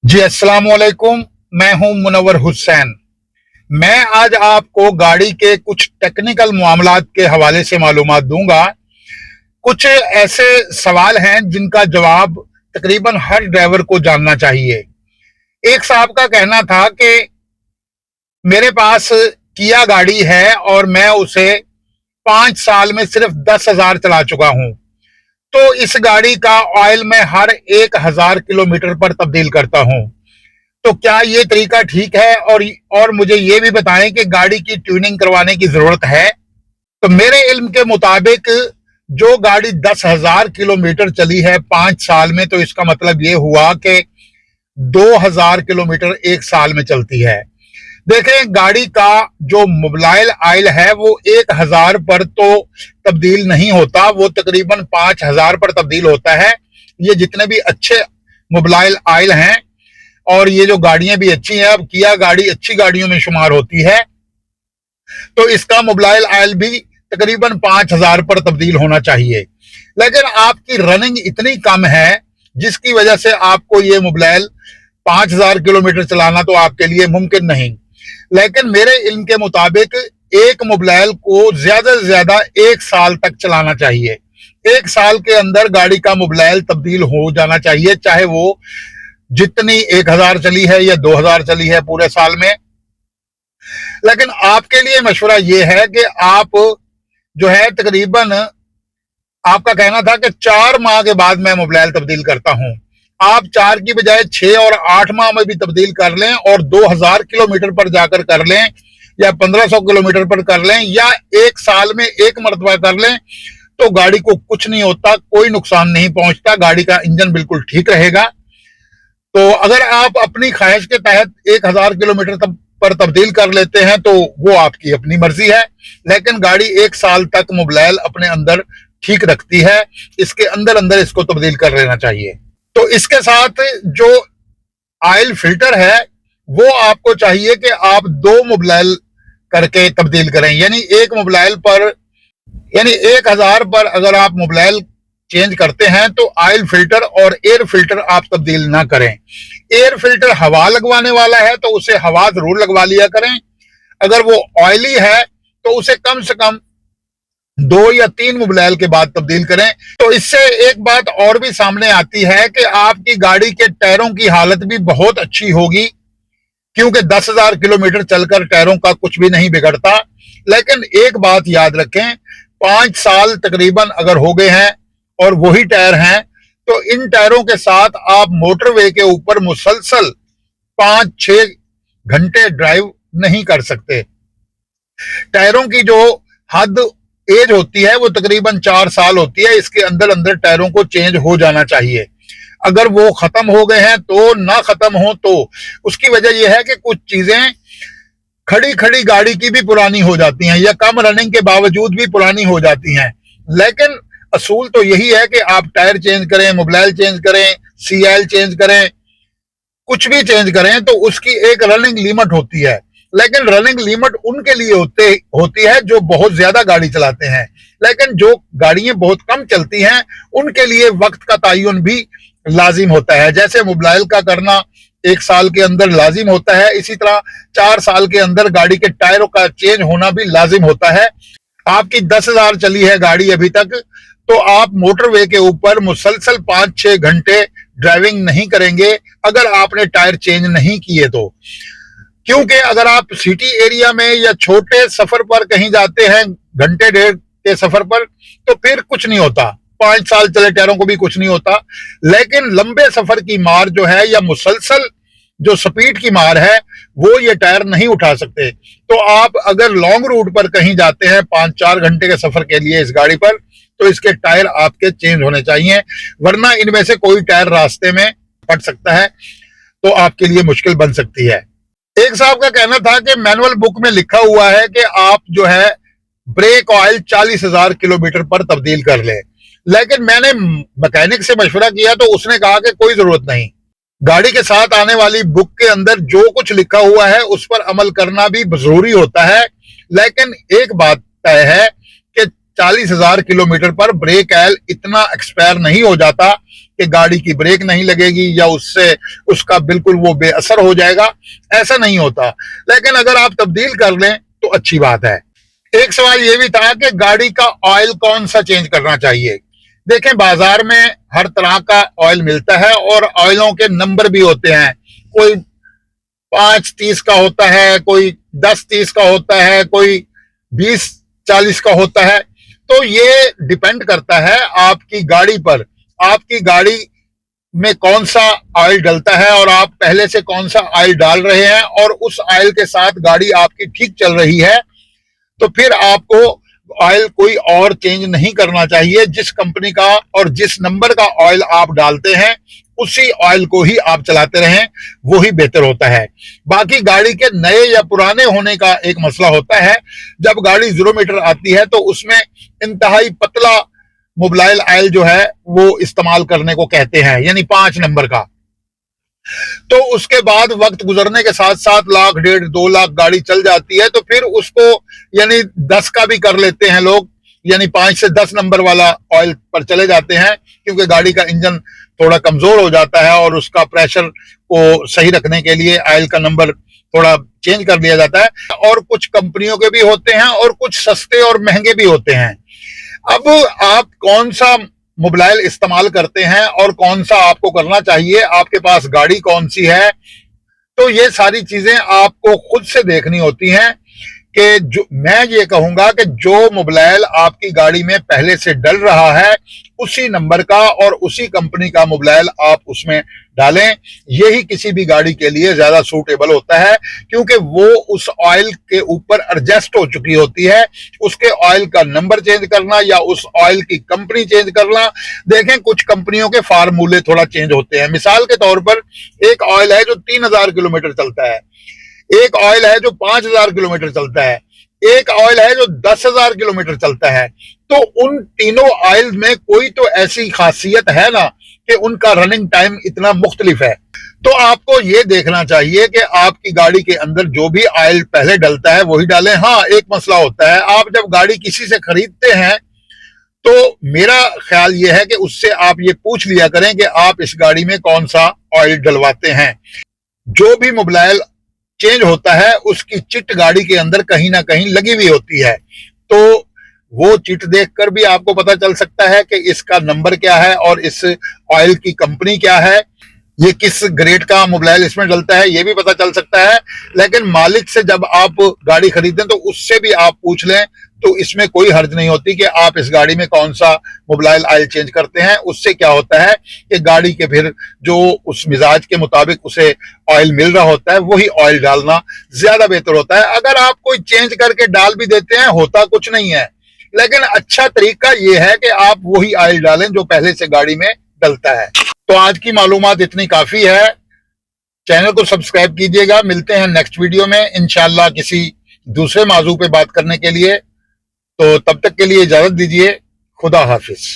जी अस्सलाम वालेकुम। मैं हूं मुनव्वर हुसैन। मैं आज आपको गाड़ी के कुछ टेक्निकल मामलात के हवाले से मालूमात दूंगा। कुछ ऐसे सवाल हैं जिनका जवाब तकरीबन हर ड्राइवर को जानना चाहिए। एक साहब का कहना था कि मेरे पास किया गाड़ी है और मैं उसे 5 साल में सिर्फ 10,000 चला चुका हूं। तो इस गाड़ी का ऑयल मैं हर 1,000 किलोमीटर पर तब्दील करता हूं। तो क्या ये तरीका ठीक है? और मुझे ये भी बताएं कि गाड़ी की ट्यूनिंग करवाने की जरूरत है? तो मेरे इल्म के मुताबिक जो गाड़ी 10,000 किलोमीटर चली है 5 साल में, तो इसका मतलब ये हुआ कि 2,000 किलोमीटर एक साल में चलती है। देखें, गाड़ी का जो मोबाइल ऑयल है वो 1,000 पर तो तब्दील नहीं होता, वो तकरीबन 5,000 पर तब्दील होता है। ये जितने भी अच्छे मोबाइल ऑयल हैं और ये जो गाड़ियां भी अच्छी हैं, अब किया गाड़ी अच्छी गाड़ियों में शुमार होती है, तो इसका मोबाइल ऑयल भी तकरीबन 5,000 पर तब्दील होना चाहिए। लेकिन आपकी रनिंग इतनी कम है जिसकी वजह से आपको ये मोबाइल 5,000 किलोमीटर चलाना तो आपके लिए मुमकिन नहीं। लेकिन मेरे इल्म के मुताबिक एक मोबाइल को ज्यादा से ज्यादा 1 साल तक चलाना चाहिए। 1 साल के अंदर गाड़ी का मोबाइल तब्दील हो जाना चाहिए, चाहे वो जितनी 1,000 चली है या 2,000 चली है पूरे साल में। लेकिन आपके लिए मशवरा ये है कि आप जो है तकरीबन, आपका कहना था कि 4 माह के बाद मैं मोबाइल तब्दील करता हूं। आप 4 की बजाय 6 और 8 माह में भी तब्दील कर लें और 2,000 किलोमीटर पर जाकर कर लें या 1,500 किलोमीटर पर कर लें या 1 साल में एक मरतबा कर लें, तो गाड़ी को कुछ नहीं होता, कोई नुकसान नहीं पहुंचता, गाड़ी का इंजन बिल्कुल ठीक रहेगा। तो अगर आप अपनी ख्वाहिश के तहत 1,000 किलोमीटर पर तब्दील कर लेते हैं तो वो आपकी अपनी मर्जी है, लेकिन गाड़ी 1 साल तक मोबाइल अपने अंदर ठीक रखती है। इसके अंदर अंदर इसको तब्दील कर लेना चाहिए। तो इसके साथ जो ऑयल फिल्टर है वो आपको चाहिए कि आप 2 मोबाइल करके तब्दील करें, यानी एक मोबाइल पर, यानी 1,000 पर अगर आप मोबाइल चेंज करते हैं तो ऑयल फिल्टर और एयर फिल्टर आप तब्दील ना करें। एयर फिल्टर हवा लगवाने वाला है तो उसे हवा जरूर लगवा लिया करें। अगर वो ऑयली है तो उसे कम से कम 2 या 3 मोबाइल के बाद तब्दील करें। तो इससे एक बात और भी सामने आती है कि आपकी गाड़ी के टायरों की हालत भी बहुत अच्छी होगी, क्योंकि 10,000 किलोमीटर चलकर टायरों का कुछ भी नहीं बिगड़ता। लेकिन एक बात याद रखें, 5 साल तकरीबन अगर हो गए हैं और वही टायर हैं, तो इन टायरों के साथ आप मोटरवे के ऊपर मुसलसल 5-6 घंटे ड्राइव नहीं कर सकते। टायरों की जो हद एज होती है वो तकरीबन 4 साल होती है। इसके अंदर अंदर टायरों को चेंज हो जाना चाहिए। अगर वो खत्म हो गए हैं तो, ना खत्म हो तो उसकी वजह यह है कि कुछ चीजें खड़ी खड़ी गाड़ी की भी पुरानी हो जाती हैं या कम रनिंग के बावजूद भी पुरानी हो जाती हैं। लेकिन असूल तो यही है कि आप टायर चेंज करें, मोबाइल चेंज करें, सीएल चेंज करें, कुछ भी चेंज करें तो उसकी एक रनिंग लिमिट होती है। लेकिन रनिंग लिमिट उनके लिए होती है जो बहुत ज्यादा गाड़ी चलाते हैं। लेकिन जो गाड़ियां बहुत कम चलती हैं उनके लिए वक्त का तयन भी लाजिम होता है। जैसे मोबाइल का करना 1 साल के अंदर लाजिम होता है, इसी तरह 4 साल के अंदर गाड़ी के टायरों का चेंज होना भी लाजिम होता है। आपकी 10,000 चली है गाड़ी अभी तक, तो आप मोटरवे के ऊपर मुसलसल 5-6 घंटे ड्राइविंग नहीं करेंगे अगर आपने टायर चेंज नहीं किए तो। क्योंकि अगर आप सिटी एरिया में या छोटे सफर पर कहीं जाते हैं, घंटे डेढ़ के सफर पर, तो फिर कुछ नहीं होता, 5 साल चले टायरों को भी कुछ नहीं होता। लेकिन लंबे सफर की मार जो है या मुसलसल जो स्पीड की मार है वो ये टायर नहीं उठा सकते। तो आप अगर लॉन्ग रूट पर कहीं जाते हैं 5-4 घंटे के सफर के लिए इस गाड़ी पर, तो इसके टायर आपके चेंज होने चाहिए, वरना इनमें से कोई टायर रास्ते में फट सकता है तो आपके लिए मुश्किल बन सकती है। एक साहब का कहना था कि मैनुअल बुक में लिखा हुआ है कि आप जो है ब्रेक ऑयल 40,000 किलोमीटर पर तब्दील कर ले। लेकिन मैंने मैकेनिक से मशवरा किया तो उसने कहा कि कोई जरूरत नहीं, गाड़ी के साथ आने वाली बुक के अंदर जो कुछ लिखा हुआ है उस पर अमल करना भी जरूरी होता है। लेकिन एक बात तय है कि 40,000 किलोमीटर पर ब्रेक ऑयल इतना एक्सपायर नहीं हो जाता कि गाड़ी की ब्रेक नहीं लगेगी या उससे उसका बिल्कुल वो बेअसर हो जाएगा, ऐसा नहीं होता। लेकिन अगर आप तब्दील कर लें तो अच्छी बात है। एक सवाल ये भी था कि गाड़ी का ऑयल कौन सा चेंज करना चाहिए। देखें, बाजार में हर तरह का ऑयल मिलता है और ऑयलों के नंबर भी होते हैं। कोई 530 का होता है, कोई 1030 का होता है, कोई 2040 का होता है। तो ये डिपेंड करता है आपकी गाड़ी पर, आपकी गाड़ी में कौन सा ऑयल डलता है और आप पहले से कौन सा ऑयल डाल रहे हैं और उस ऑयल के साथ गाड़ी आपकी ठीक चल रही है तो फिर आपको ऑयल कोई और चेंज नहीं करना चाहिए। जिस कंपनी का और जिस नंबर का ऑयल आप डालते हैं उसी ऑयल को ही आप चलाते रहें, वो ही बेहतर होता है। बाकी गाड़ी के नए या पुराने होने का एक मसला होता है। जब गाड़ी 0 मीटर आती है तो उसमें इंतहाई पतला मोबिलाइल ऑयल जो है वो इस्तेमाल करने को कहते हैं, यानी 5 नंबर का। तो उसके बाद वक्त गुजरने के साथ साथ लाख, 1.5, 2 लाख गाड़ी चल जाती है तो फिर उसको यानी 10 का भी कर लेते हैं लोग, यानी 5 से 10 नंबर वाला ऑयल पर चले जाते हैं, क्योंकि गाड़ी का इंजन थोड़ा कमजोर हो जाता है और उसका प्रेशर को सही रखने के लिए ऑयल का नंबर थोड़ा चेंज कर दिया जाता है। और कुछ कंपनियों के भी होते हैं और कुछ सस्ते और महंगे भी होते हैं। अब आप कौन सा मोबाइल इस्तेमाल करते हैं और कौन सा आपको करना चाहिए, आपके पास गाड़ी कौन सी है, तो ये सारी चीजें आपको खुद से देखनी होती हैं। कि जो मैं ये कहूंगा कि जो मोबाइल आपकी गाड़ी में पहले से डल रहा है उसी नंबर का और उसी कंपनी का मोबाइल आप उसमें डालें। यही किसी भी गाड़ी के लिए ज्यादा सूटेबल होता है, क्योंकि वो उस ऑयल के ऊपर एडजस्ट हो चुकी होती है। उसके ऑयल का नंबर चेंज करना या उस ऑयल की कंपनी चेंज करना, देखें कुछ कंपनियों के फार्मूले थोड़ा चेंज होते हैं। मिसाल के तौर पर एक ऑयल है जो 3000 किलोमीटर चलता है, एक ऑयल है जो 5000 किलोमीटर चलता है, एक ऑयल है जो 10,000 किलोमीटर चलता है। तो उन तीनों ऑयल में कोई तो ऐसी खासियत है ना कि उनका रनिंग टाइम इतना मुख्तलिफ है। तो आपको ये देखना चाहिए कि आपकी गाड़ी के अंदर जो भी ऑयल पहले डलता है वही डालें। हाँ, एक मसला होता है, आप जब गाड़ी किसी से खरीदते हैं तो मेरा ख्याल यह है कि उससे आप ये पूछ लिया करें कि आप इस गाड़ी में कौन सा ऑयल डलवाते हैं। जो भी मोबाइल चेंज होता है उसकी चिट गाड़ी के अंदर कहीं ना कहीं लगी हुई होती है, तो वो चिट देखकर भी आपको पता चल सकता है कि इसका नंबर क्या है और इस ऑयल की कंपनी क्या है, ये किस ग्रेड का मोबाइल इसमें डलता है, ये भी पता चल सकता है। लेकिन मालिक से जब आप गाड़ी खरीदें तो उससे भी आप पूछ लें, तो इसमें कोई हर्ज नहीं होती कि आप इस गाड़ी में कौन सा मोबाइल ऑयल चेंज करते हैं। उससे क्या होता है कि गाड़ी के फिर जो उस मिजाज के मुताबिक उसे ऑयल मिल रहा होता है वही ऑयल डालना ज्यादा बेहतर होता है। अगर आप कोई चेंज करके डाल भी देते हैं होता कुछ नहीं है, लेकिन अच्छा तरीका यह है कि आप वही ऑयल डालें जो पहले से गाड़ी में डलता है। तो आज की मालूमात इतनी काफी है। चैनल को सब्सक्राइब कीजिएगा। मिलते हैं नेक्स्ट वीडियो में इंशाल्लाह किसी दूसरे मौजू पे बात करने के लिए। तो तब तक के लिए इजाजत दीजिए। खुदा हाफिज।